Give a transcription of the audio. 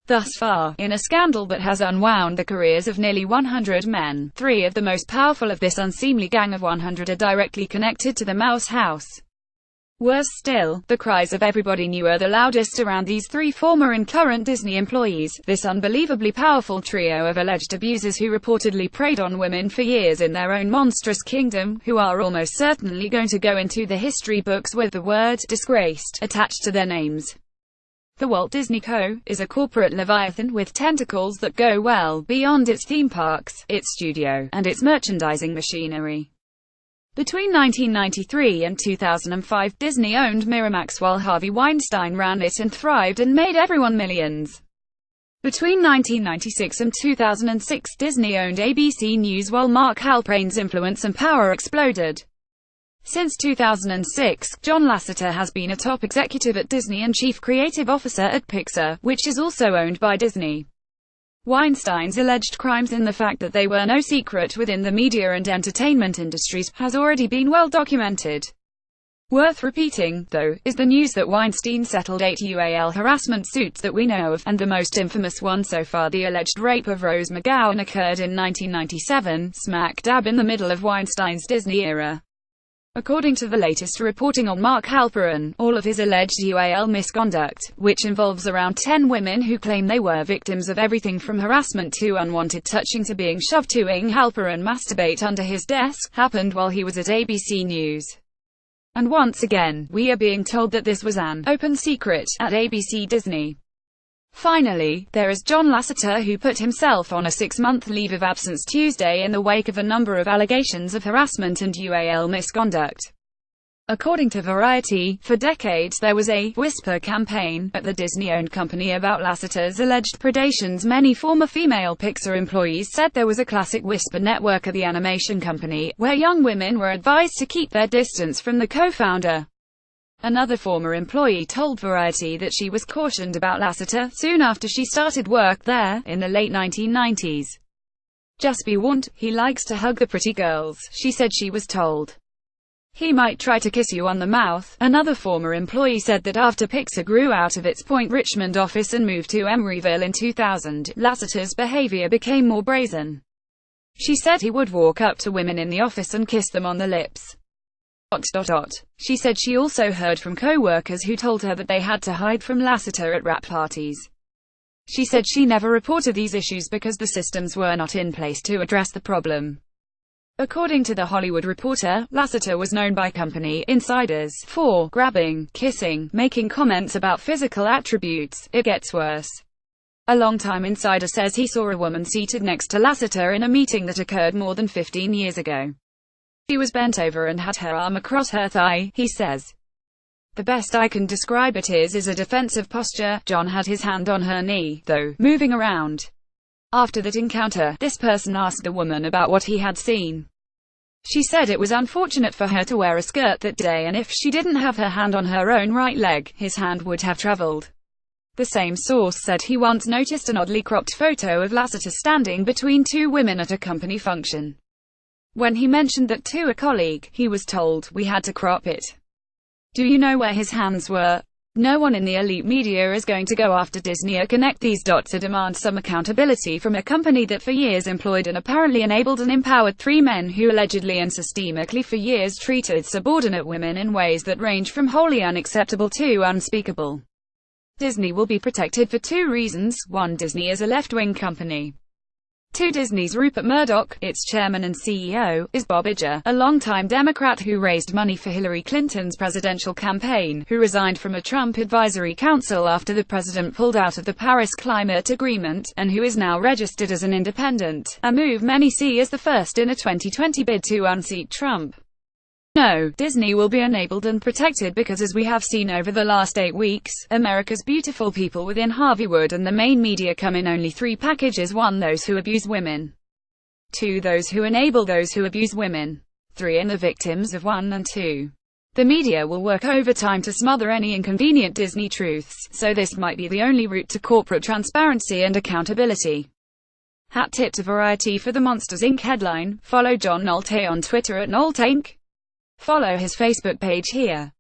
thus far, in a scandal that has unwound the careers of nearly 100 men. 3 of the most powerful of this unseemly gang of 100 are directly connected to the Mouse House. Worse still, the cries of everybody new are the loudest around these 3 former and current Disney employees, this unbelievably powerful trio of alleged abusers who reportedly preyed on women for years in their own monstrous kingdom, who are almost certainly going to go into the history books with the word disgraced attached to their names. The Walt Disney Co. is a corporate leviathan with tentacles that go well beyond its theme parks, its studio, and its merchandising machinery. Between 1993 and 2005, Disney owned Miramax while Harvey Weinstein ran it and thrived and made everyone millions. Between 1996 and 2006, Disney owned ABC News while Mark Halperin's influence and power exploded. Since 2006, John Lasseter has been a top executive at Disney and chief creative officer at Pixar, which is also owned by Disney. Weinstein's alleged crimes and the fact that they were no secret within the media and entertainment industries has already been well documented. Worth repeating, though, is the news that Weinstein settled 8 UAL harassment suits that we know of, and the most infamous one so far, the alleged rape of Rose McGowan, occurred in 1997, smack dab in the middle of Weinstein's Disney era. According to the latest reporting on Mark Halperin, all of his alleged UAL misconduct, which involves around 10 women who claim they were victims of everything from harassment to unwanted touching to being shoved to ing Halperin masturbate under his desk, happened while he was at ABC News. And once again, we are being told that this was an open secret at ABC Disney. Finally, there is John Lasseter, who put himself on a 6-month leave of absence Tuesday in the wake of a number of allegations of harassment and UAL misconduct. According to Variety, for decades there was a «whisper» campaign at the Disney-owned company about Lasseter's alleged predations. Many former female Pixar employees said there was a classic whisper network at the animation company, where young women were advised to keep their distance from the co-founder. Another former employee told Variety that she was cautioned about Lasseter soon after she started work there, in the late 1990s. "Just be warned, he likes to hug the pretty girls," she said she was told. "He might try to kiss you on the mouth." Another former employee said that after Pixar grew out of its Point Richmond office and moved to Emeryville in 2000, Lasseter's behavior became more brazen. She said he would walk up to women in the office and kiss them on the lips. She said she also heard from co-workers who told her that they had to hide from Lasseter at wrap parties. She said she never reported these issues because the systems were not in place to address the problem. According to The Hollywood Reporter, Lasseter was known by company insiders for grabbing, kissing, making comments about physical attributes. It gets worse. A longtime insider says he saw a woman seated next to Lasseter in a meeting that occurred more than 15 years ago. She was bent over and had her arm across her thigh, he says. "The best I can describe it is a defensive posture." John had his hand on her knee, though, moving around. After that encounter, this person asked the woman about what he had seen. She said it was unfortunate for her to wear a skirt that day, and if she didn't have her hand on her own right leg, his hand would have traveled. The same source said he once noticed an oddly cropped photo of Lasseter standing between 2 women at a company function. When he mentioned that to a colleague, he was told, "We had to crop it." Do you know where his hands were? No one in the elite media is going to go after Disney or connect these dots or demand some accountability from a company that for years employed and apparently enabled and empowered 3 men who allegedly and systemically for years treated subordinate women in ways that range from wholly unacceptable to unspeakable. Disney will be protected for 2 reasons. 1. Disney is a left-wing company. 2. Disney's Rupert Murdoch, its chairman and CEO, is Bob Iger, a longtime Democrat who raised money for Hillary Clinton's presidential campaign, who resigned from a Trump advisory council after the president pulled out of the Paris Climate Agreement, and who is now registered as an independent, a move many see as the first in a 2020 bid to unseat Trump. No, Disney will be enabled and protected because, as we have seen over the last 8 weeks, America's beautiful people within Harveywood and the main media come in only 3 packages: 1. Those who abuse women. 2. Those who enable those who abuse women. 3. And the victims of 1 and 2. The media will work overtime to smother any inconvenient Disney truths, so this might be the only route to corporate transparency and accountability. Hat tip to Variety for the Monsters Inc. headline. Follow John Nolte on Twitter at Nolte Inc. Follow his Facebook page here.